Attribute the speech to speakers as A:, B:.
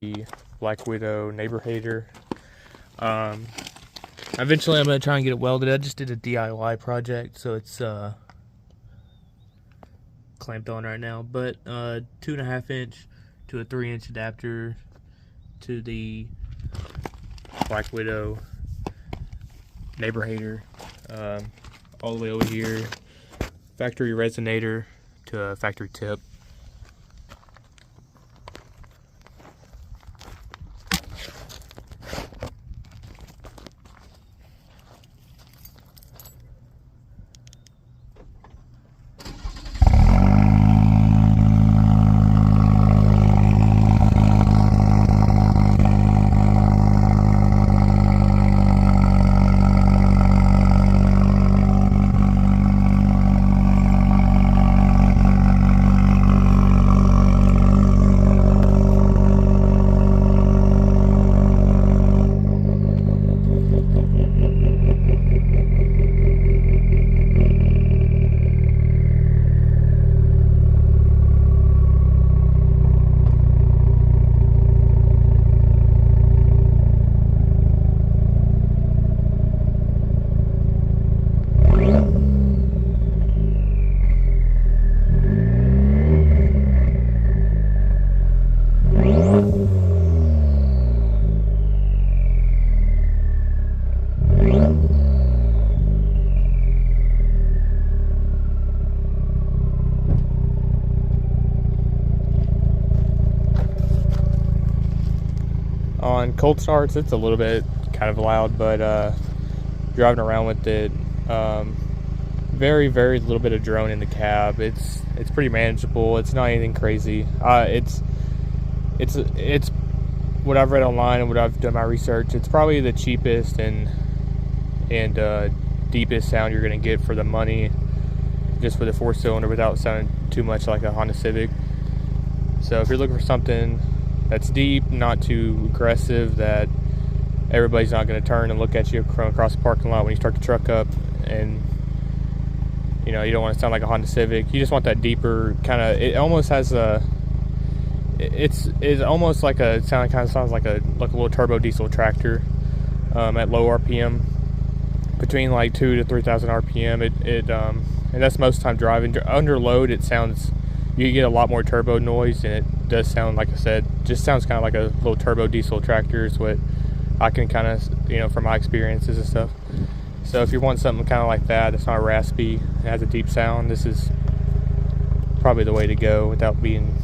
A: the Black Widow neighbor hater. Eventually I'm going to try and get it welded. I just did a DIY project, so it's clamped on right now. But 2.5 inch to a 3 inch adapter to the Black Widow neighbor hater. All the way over here, factory resonator to a factory tip. On cold starts, it's a little bit kind of loud, but driving around with it, very little bit of drone in the cab. It's pretty manageable. It's not anything crazy. It's what I've read online and what I've done my research. It's probably the cheapest and deepest sound you're going to get for the money, just with a 4-cylinder without sounding too much like a Honda Civic. So if you're looking for something that's deep, not too aggressive, that everybody's not going to turn and look at you across the parking lot when you start the truck up, and you know, you don't want to sound like a Honda Civic. You just want that deeper kind of. It almost has a. It's almost like a sound. Kind of sounds like a little turbo diesel tractor at low RPM, between like 2,000 to 3,000 RPM. And that's most of the time driving. Under load, it sounds. You get a lot more turbo noise, and it does sound, like I said, just sounds kind of like a little turbo diesel tractor is what I can kind of, you know, from my experiences and stuff. So if you want something kind of like that, it's not raspy, it has a deep sound, this is probably the way to go without being